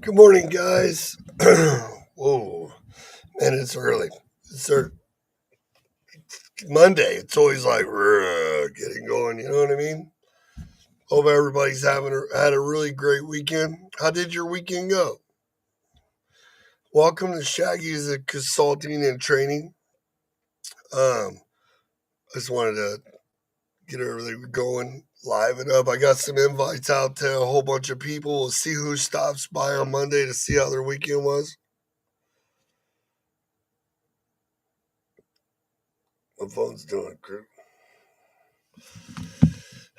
Good morning, guys. Whoa, man, it's early. It's Monday. It's always like getting going. You know what I mean? Hope everybody's had a really great weekend. How did your weekend go? Welcome to Shaggy's Consulting and Training. I just wanted to get everything going, live it up. I got some invites out to a whole bunch of people. We'll see who stops by on Monday to see how their weekend was. My phone's doing great.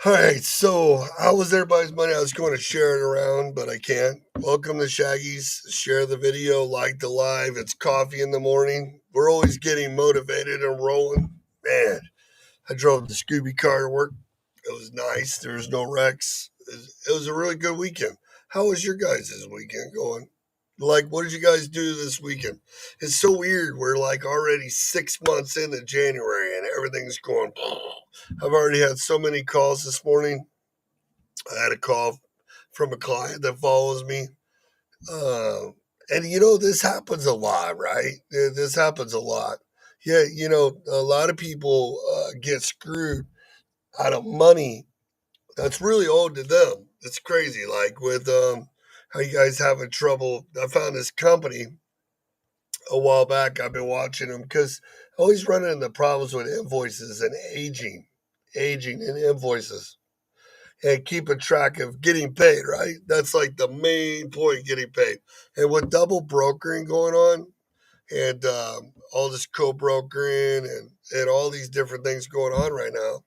All right, so how was everybody's money? I was going to share it around, but I can't. Welcome to Shaggy's. Share the video, like the live. It's coffee in the morning. We're always getting motivated and rolling. Man, I drove the Scooby car to work. It was nice. There was no wrecks. It was a really good weekend. How was your guys' weekend going? Like, what did you guys do this weekend? It's so weird. We're like already 6 months into January and everything's going. I've already had so many calls this morning. I had a call from a client that follows me. Uh, and this happens a lot, right? This happens a lot. Yeah, a lot of people get screwed out of money that's really owed to them. It's crazy. Like with how you guys having trouble. I found this company a while back. I've been watching them because I always run into problems with invoices and aging in invoices and keeping track of getting paid, right? That's like the main point, getting paid. And with double brokering going on and all this co-brokering and all these different things going on right now,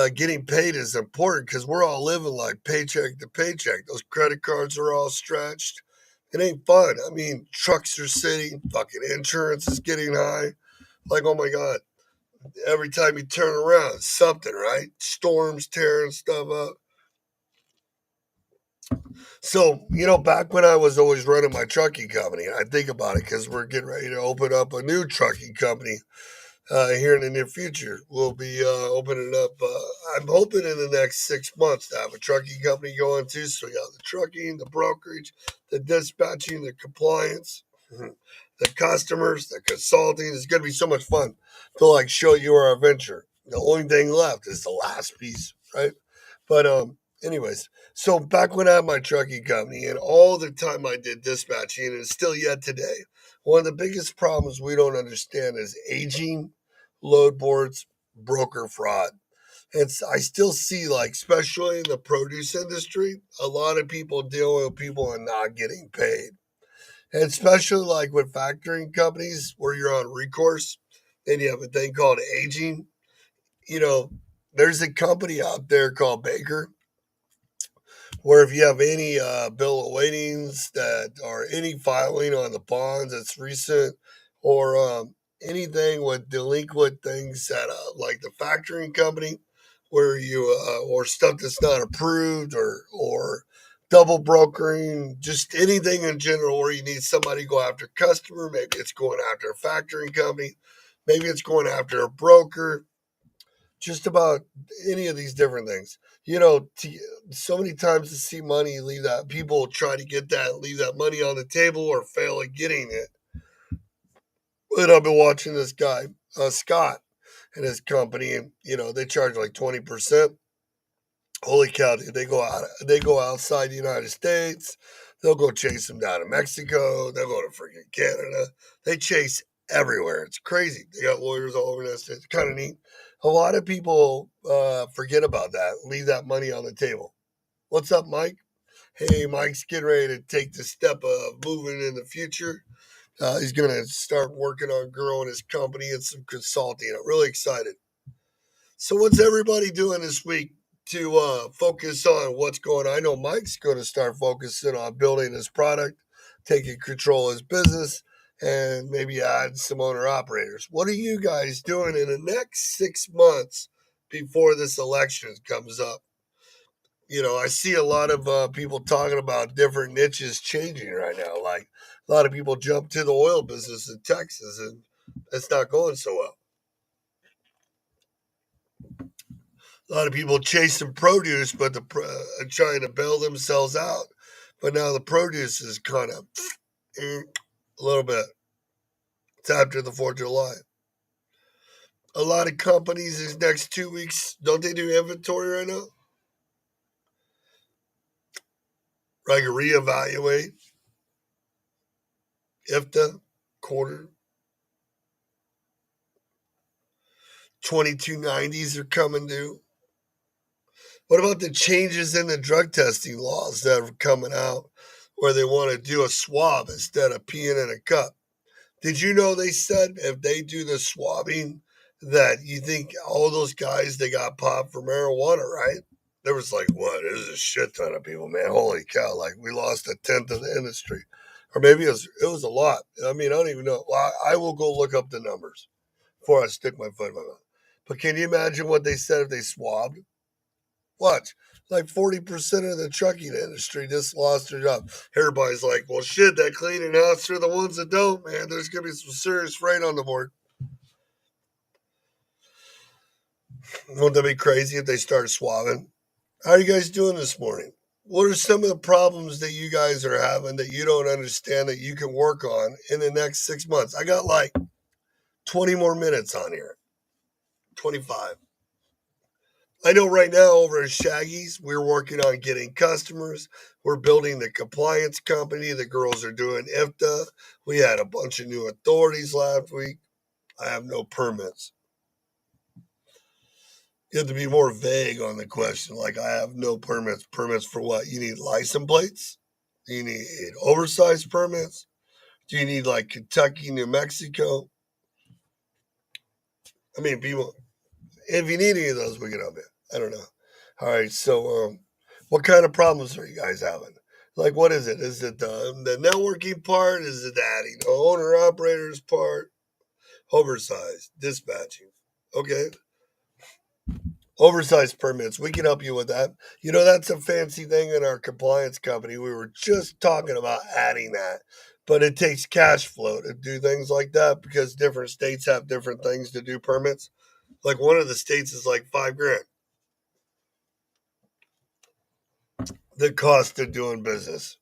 getting paid is important because we're all living like paycheck to paycheck. Those credit cards are all stretched. It ain't fun. I mean, trucks are sitting, fucking insurance is getting high. Like, oh my God, every time you turn around, it's something, right? Storms tearing stuff up. So, back when I was always running my trucking company, I think about it because we're getting ready to open up a new trucking company here in the near future. We'll be opening up, I'm hoping in the next 6 months to have a trucking company going too. So, we got the trucking, the brokerage, the dispatching, the compliance, the customers, the consulting. It's going to be so much fun to like show you our adventure. The only thing left is the last piece, right? But anyways, so back when I had my trucking company and all the time I did dispatching, and it's still yet today, one of the biggest problems we don't understand is aging load boards, broker fraud. I still see, like, especially in the produce industry, a lot of people dealing with people and not getting paid. And especially like with factoring companies where you're on recourse and you have a thing called aging. You know, there's a company out there called Baker where if you have any bill of ladings that or any filing on the bonds that's recent or anything with delinquent things that like the factoring company where you or stuff that's not approved or double brokering, just anything in general where you need somebody to go after a customer. Maybe it's going after a factoring company, maybe it's going after a broker, just about any of these different things. So many times to see money, leave that people try to get that, leave that money on the table or fail at getting it. And I've been watching this guy, Scott, and his company, and they charge like 20%. Holy cow, dude, they go outside the United States. They'll go chase them down to Mexico. They'll go to freaking Canada. They chase everywhere. It's crazy. They got lawyers all over this. It's kind of neat. A lot of people forget about that. Leave that money on the table. What's up, Mike? Hey, Mike's getting ready to take the step of moving in the future. He's going to start working on growing his company and some consulting. I'm really excited. So, what's everybody doing this week to focus on what's going on? I know Mike's going to start focusing on building his product, taking control of his business, and maybe add some owner operators. What are you guys doing in the next 6 months before this election comes up? I see a lot of people talking about different niches changing right now. Like a lot of people jump to the oil business in Texas, and it's not going so well. A lot of people chasing produce, but trying to bail themselves out but now the produce is kind of a little bit. It's after the 4th of July. A lot of companies these next 2 weeks, don't they do inventory right now? Like reevaluate if the quarter 2290s are coming due. What about the changes in the drug testing laws that are coming out where they want to do a swab instead of peeing in a cup? Did you know they said if they do the swabbing that you think all those guys they got popped for marijuana, right? There was like what? There's a shit ton of people, man. Holy cow! Like we lost a tenth of the industry, or maybe it was a lot. I mean, I don't even know. Well, I will go look up the numbers before I stick my foot in my mouth. But can you imagine what they said if they swabbed? Watch. Like 40% of the trucking industry just lost their job. Everybody's like, well, shit, that cleaning house are the ones that don't, man. There's going to be some serious freight on the board. Wouldn't that be crazy if they start swabbing? How are you guys doing this morning? What are some of the problems that you guys are having that you don't understand that you can work on in the next 6 months? I got like 20 more minutes on here, 25. I know right now over at Shaggy's, we're working on getting customers. We're building the compliance company. The girls are doing IFTA. We had a bunch of new authorities last week. I have no permits. You have to be more vague on the question. Like, I have no permits. Permits for what? You need license plates? Do you need oversized permits? Do you need like Kentucky, New Mexico? I mean, people, if you need any of those, we can help you. I don't know. All right. So, what kind of problems are you guys having? Like, what is it? Is it the networking part? Is it the adding owner operators part? Oversized dispatching. Okay. Oversized permits. We can help you with that. You know, that's a fancy thing in our compliance company. We were just talking about adding that, but it takes cash flow to do things like that because different states have different things to do permits. Like one of the states is like 5 grand. The cost of doing business.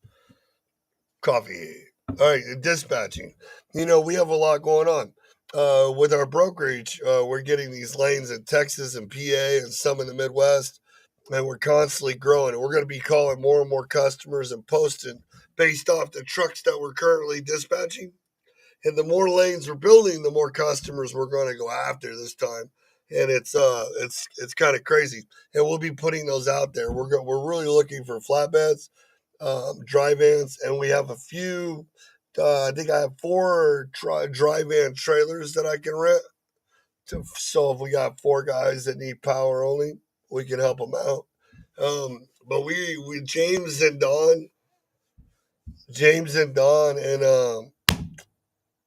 Coffee. All right, dispatching. You know, we have a lot going on. With our brokerage, we're getting these lanes in Texas and PA and some in the Midwest, and we're constantly growing. And we're going to be calling more and more customers and posting based off the trucks that we're currently dispatching. And the more lanes we're building, the more customers we're going to go after this time. And it's kind of crazy. And we'll be putting those out there. We're really looking for flatbeds, dry vans, and we have a few. I think I have four dry van trailers that I can rent. So if we got four guys that need power only, we can help them out. But we James and Don,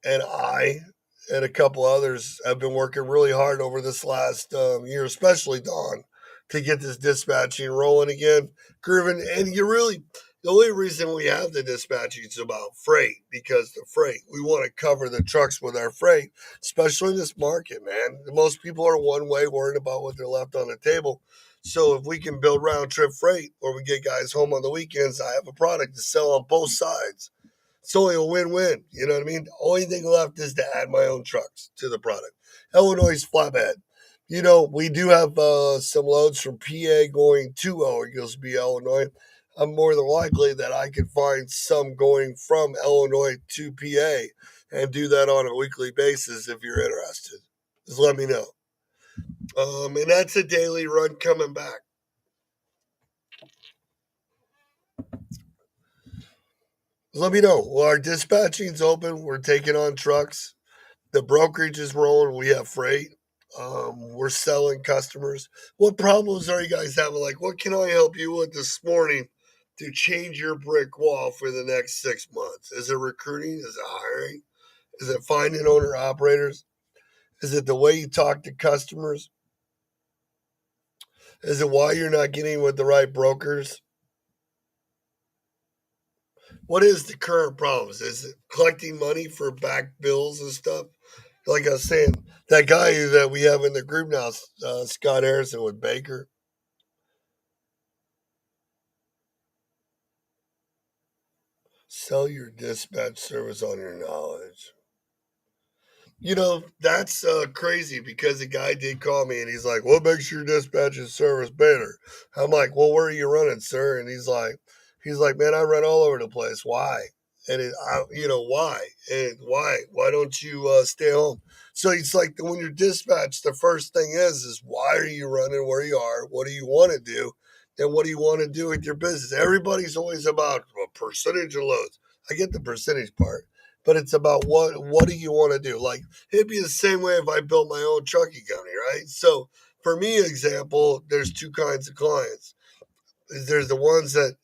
and I and a couple others have been working really hard over this last year, especially Don, to get this dispatching rolling again, grooving. And the only reason we have the dispatching is about freight because the freight, we want to cover the trucks with our freight, especially in this market, man. Most people are one way worried about what they're left on the table. So if we can build round trip freight or we get guys home on the weekends, I have a product to sell on both sides. It's only a win-win. You know what I mean? The only thing left is to add my own trucks to the product. Illinois flatbed. You know, we do have some loads from PA going to Oglesby, Illinois. I'm more than likely that I can find some going from Illinois to PA and do that on a weekly basis if you're interested. Just let me know. And that's a daily run coming back. Let me know. Well, our dispatching's open. We're taking on trucks. The brokerage is rolling. We have freight. We're selling customers. What problems are you guys having? Like, what can I help you with this morning to change your brick wall for the next 6 months? Is it recruiting? Is it hiring? Is it finding owner operators? Is it the way you talk to customers? Is it why you're not getting with the right brokers? What is the current problems? Is it collecting money for back bills and stuff? Like I was saying, that guy that we have in the group now, Scott Harrison with Baker, Sell your dispatch service on your knowledge. That's crazy because the guy did call me and he's like, "What makes your dispatching service better?" I'm like, "Well, where are you running, sir?" And he's like, "Man, I run all over the place. Why?" Why? And why don't you stay home? So it's like when you're dispatched, the first thing is why are you running where you are? What do you want to do? And what do you want to do with your business? Everybody's always about a percentage of loads. I get the percentage part, but it's about what do you want to do? Like it'd be the same way if I built my own trucking company, right? So for me, example, there's two kinds of clients. There's the ones that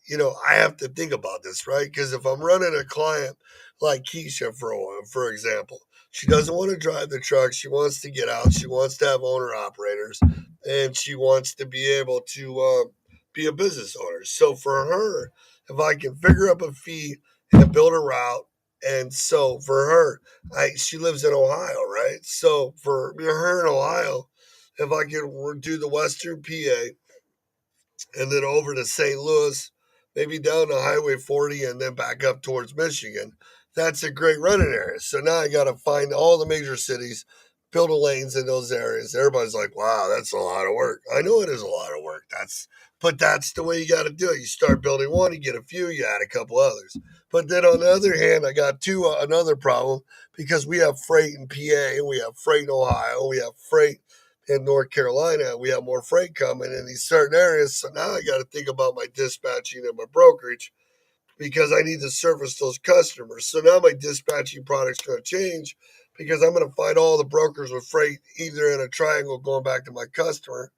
I have to think about this, right? Because if I'm running a client like Keisha, for example, she doesn't want to drive the truck. She wants to get out. She wants to have owner operators, and she wants to be able to be a business owner. So for her, if I can figure up a fee and build a route, and so for her, she lives in Ohio, right? So for her in Ohio, if I can do the Western PA and then over to St. Louis, maybe down to Highway 40 and then back up towards Michigan. That's a great running area. So now I got to find all the major cities, build the lanes in those areas. Everybody's like, "Wow, that's a lot of work." I know it is a lot of work. But that's the way you got to do it. You start building one, you get a few, you add a couple others. But then on the other hand, I got another problem because we have freight in PA, we have freight in Ohio, we have freight in North Carolina. We have more freight coming in these certain areas. So now I got to think about my dispatching and my brokerage because I need to service those customers. So now my dispatching product's going to change because I'm going to find all the brokers with freight either in a triangle going back to my customer.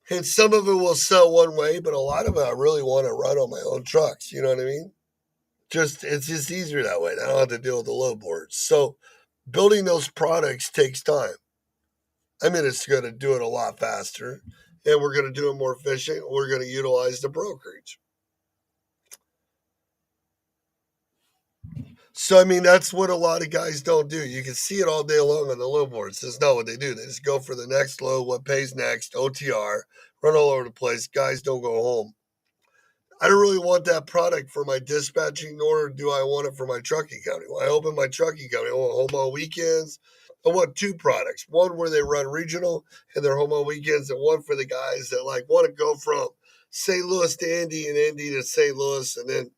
And some of it will sell one way, but a lot of it I really want to run on my own trucks. You know what I mean? It's just easier that way. I don't have to deal with the load boards. So building those products takes time. I mean, it's going to do it a lot faster, and we're going to do it more efficient. We're going to utilize the brokerage. So, I mean, that's what a lot of guys don't do. You can see it all day long on the load boards. That's not what they do. They just go for the next load, what pays next, OTR, run all over the place. Guys don't go home. I don't really want that product for my dispatching, nor do I want it for my trucking company. When I open my trucking company, I want home on weekends. I want two products. One where they run regional and they're home on weekends, and one for the guys that like want to go from St. Louis to Indy and Indy to St. Louis, and then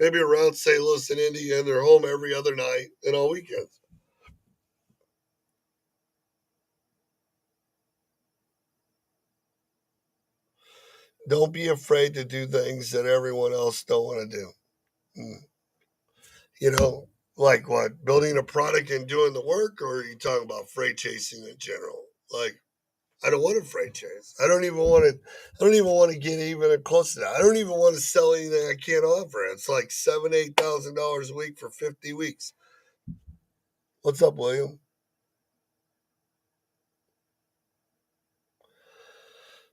maybe around St. Louis and Indy, and they're home every other night and on weekends. Don't be afraid to do things that everyone else don't want to do. Mm. You know, like what? Building a product and doing the work, or are you talking about freight chasing in general? Like, I don't want to freight chase. I don't even want to. I don't even want to get even close to that. I don't even want to sell anything I can't offer. It's like $7,000-8,000 a week for 50 weeks. What's up, William?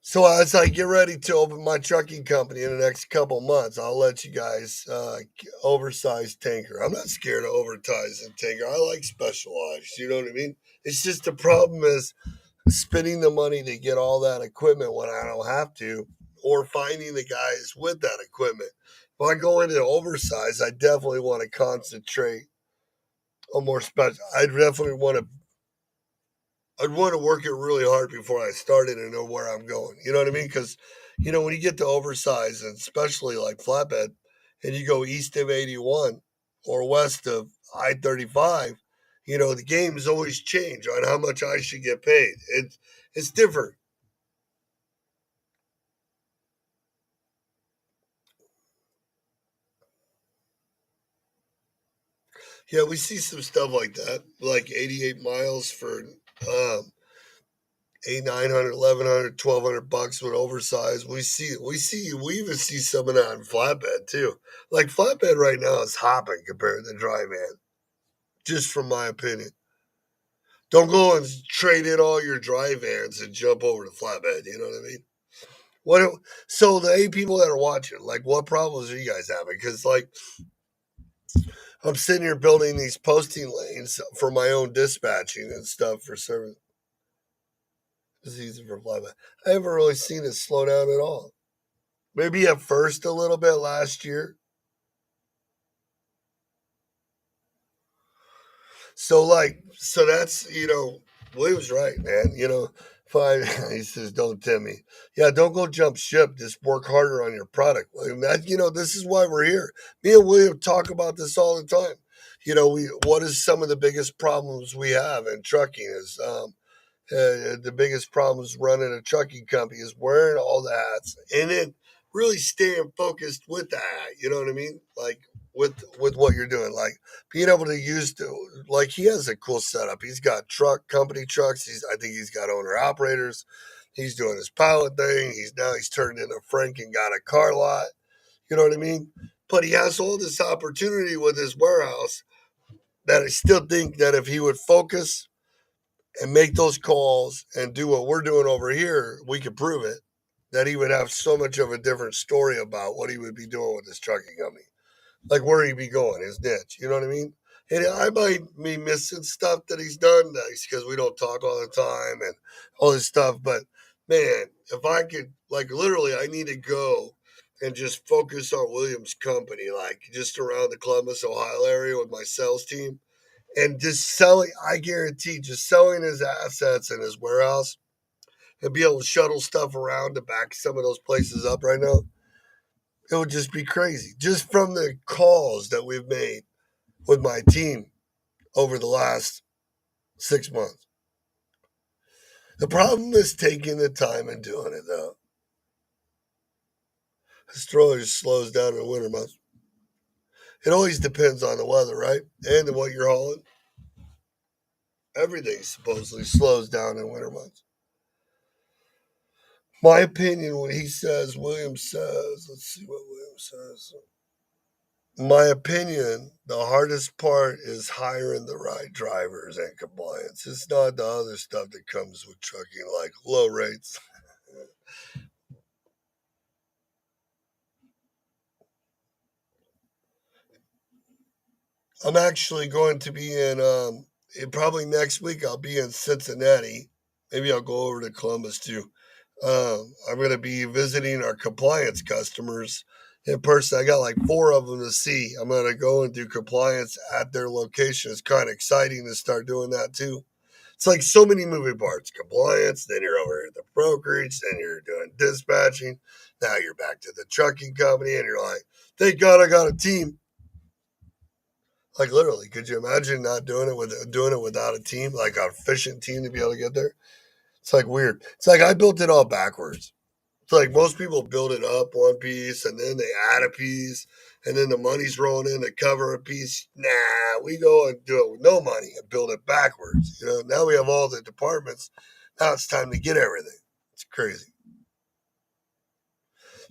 So as I get ready to open my trucking company in the next couple months, I'll let you guys oversized tanker. I'm not scared of oversized tanker. I like specialized. You know what I mean? It's just the problem is spending the money to get all that equipment when I don't have to, or finding the guys with that equipment. If I go into oversized, I definitely want to concentrate on more special. I'd want to work it really hard before I started and know where I'm going. You know what I mean? Because, when you get to oversized, and especially like flatbed, and you go east of 81 or west of I-35, the games always change on how much I should get paid. It's different. Yeah, we see some stuff like that, like 88 miles for 8, 900, 1100, 1200 bucks with oversized. We even see some of that in flatbed too. Like flatbed right now is hopping compared to dry van, just from my opinion. Don't go and trade in all your dry vans and jump over to flatbed. You know what I mean? What? So the 8 people that are watching, like, what problems are you guys having? Because like I'm sitting here building these posting lanes for my own dispatching and stuff for service. It's easy for flyby. I haven't really seen it slow down at all. Maybe at first a little bit last year, So that's, William's right, man. Fine. He says, don't tempt me. Yeah, don't go jump ship. Just work harder on your product, William. This is why we're here. Me and William talk about this all the time. What is some of the biggest problems we have in trucking is, the biggest problems running a trucking company is wearing all the hats and then really staying focused with the hat. You know what I mean? Like with what you're doing, like being able to like he has a cool setup. He's got truck company trucks. I think he's got owner operators. He's doing his pilot thing. He's turned into Frank and got a car lot. You know what I mean? But he has all this opportunity with his warehouse that I still think that if he would focus and make those calls and do what we're doing over here, we could prove it, that he would have so much of a different story about what he would be doing with his trucking company, like where he'd be going, his niche. You know what I mean? And I might be missing stuff that he's done because we don't talk all the time and all this stuff. But man, if I could, like, literally, I need to go and just focus on Williams' company, like just around the Columbus, Ohio area with my sales team and just selling, I guarantee, just selling his assets in his warehouse and be able to shuttle stuff around to back some of those places up right now, it would just be crazy. Just from the calls that we've made with my team over the last 6 months. The problem is taking the time and doing it, though. The stroller slows down in the winter months. It always depends on the weather, right? And what you're hauling. Everything supposedly slows down in winter months. My opinion, when he says, William says, let's see what William says. My opinion, the hardest part is hiring the right drivers and compliance. It's not the other stuff that comes with trucking, like low rates. I'm actually going to be probably next week. I'll be in Cincinnati. Maybe I'll go over to Columbus too. I'm going to be visiting our compliance customers in person. I got like four of them to see. I'm going to go and do compliance at their location. It's kind of exciting to start doing that too. It's like so many moving parts: compliance, then you're over at the brokerage, then you're doing dispatching. Now you're back to the trucking company, and you're like, thank God I got a team. Like literally, could you imagine not doing it without a team, like a efficient team to be able to get there? It's like weird. It's like I built it all backwards. It's like most people build it up one piece and then they add a piece and then the money's rolling in to cover a piece. Nah, we go and do it with no money and build it backwards. Now we have all the departments. Now it's time to get everything. It's crazy.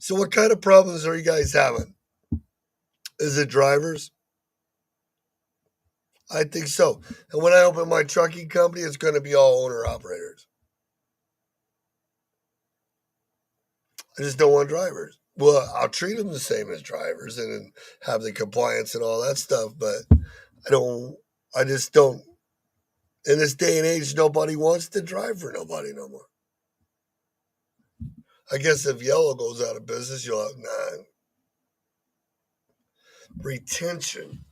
So what kind of problems are you guys having? Is it drivers? I think so. And when I open my trucking company, it's going to be all owner operators. I just don't want drivers. Well, I'll treat them the same as drivers and have the compliance and all that stuff, but I don't, I just don't. In this day and age, nobody wants to drive for nobody no more. I guess if Yellow goes out of business, you'll have nine. Retention.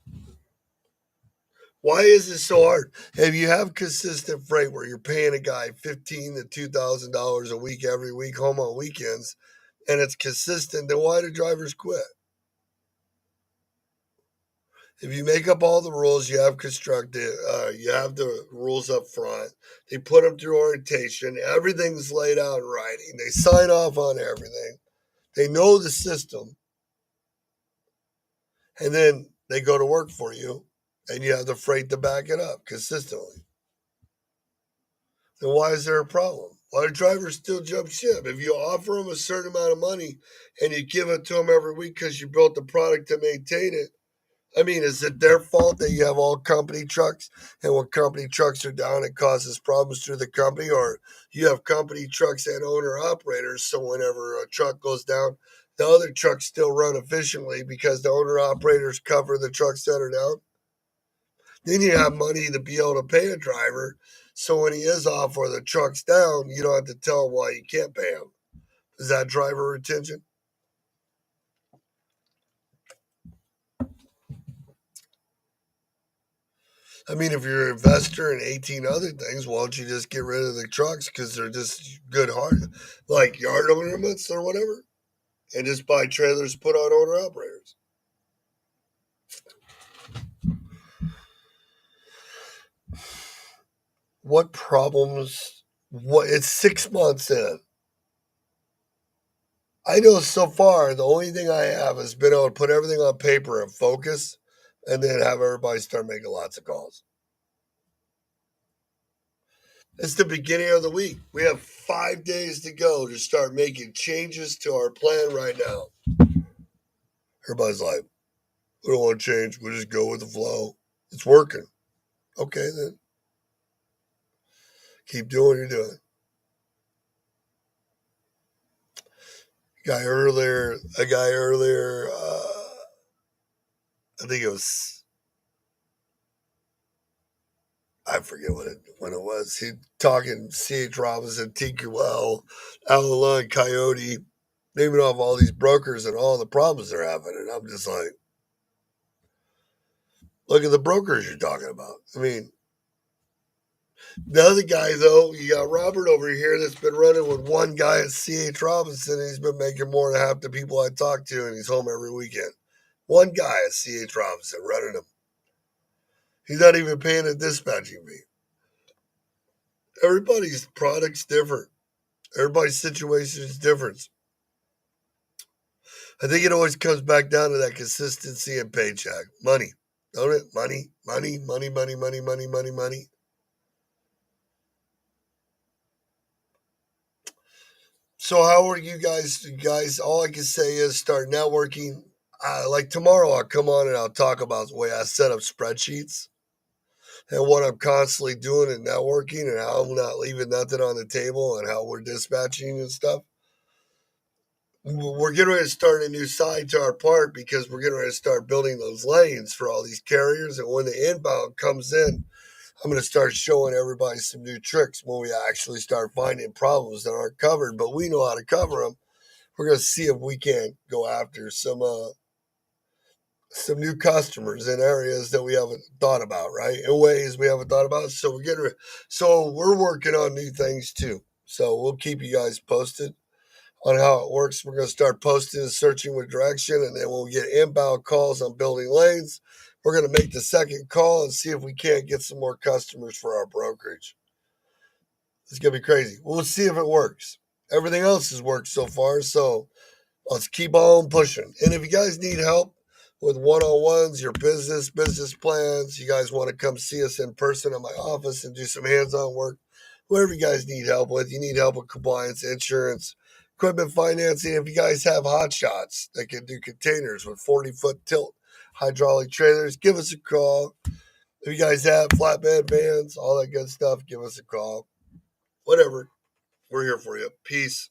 Why is it so hard? If you have consistent freight where you're paying a guy $1,500 to $2,000 a week every week, home on weekends, and it's consistent, then why do drivers quit? If you make up all the rules, you have constructed, you have the rules up front. They put them through orientation. Everything's laid out in writing. They sign off on everything. They know the system, and then they go to work for you, and you have the freight to back it up consistently. Then why is there a problem? Why do drivers still jump ship? If you offer them a certain amount of money and you give it to them every week because you built the product to maintain it, I mean, is it their fault that you have all company trucks and when company trucks are down, it causes problems through the company? Or you have company trucks and owner operators, so whenever a truck goes down, the other trucks still run efficiently because the owner operators cover the trucks that are down? Then you have money to be able to pay a driver. So when he is off or the truck's down, you don't have to tell him why you can't pay him. Is that driver retention? I mean, if you're an investor in 18 other things, why don't you just get rid of the trucks because they're just good hard, like yard ornaments or whatever, and just buy trailers put on owner operators? What problems? What? It's 6 months in. I know so far the only thing I have has been able to put everything on paper and focus, and then have everybody start making lots of calls. It's the beginning of the week. We have 5 days to go to start making changes to our plan right now. Everybody's like, we don't want to change. We just go with the flow. It's working. Okay, then keep doing what you're doing. A guy earlier, I think it was, I forget when it was. He talking C.H. Robinson, TQL, Alan, Coyote, naming off all these brokers and all the problems they're having. And I'm just like, look at the brokers you're talking about. I mean, the other guy, though, you got Robert over here that's been running with one guy at C.H. Robinson, and he's been making more than half the people I talk to, and he's home every weekend. One guy at C.H. Robinson running him. He's not even paying a dispatching fee. Everybody's product's different. Everybody's situation is different. I think it always comes back down to that consistency and paycheck. Money. Don't it? Money, money, money, money, money, money, money, money. So how are you guys? You guys, all I can say is start networking. Like tomorrow, I'll come on and I'll talk about the way I set up spreadsheets and what I'm constantly doing in networking and how I'm not leaving nothing on the table and how we're dispatching and stuff. We're getting ready to start a new side to our park because we're getting ready to start building those lanes for all these carriers. And when the inbound comes in, I'm going to start showing everybody some new tricks when we actually start finding problems that aren't covered, but we know how to cover them. We're going to see if we can't go after some new customers in areas that we haven't thought about, right? In ways we haven't thought about. So we're working on new things too. So we'll keep you guys posted on how it works. We're going to start posting and searching with direction, and then we'll get inbound calls on building lanes. We're going to make the second call and see if we can't get some more customers for our brokerage. It's going to be crazy. We'll see if it works. Everything else has worked so far, so let's keep on pushing. And if you guys need help with one-on-ones, your business plans, you guys want to come see us in person at my office and do some hands-on work, whatever you guys need help with. You need help with compliance, insurance, equipment financing. If you guys have hot shots that can do containers with 40-foot tilt hydraulic trailers, give us a call. If you guys have flatbed vans, all that good stuff, give us a call. Whatever. We're here for you. Peace.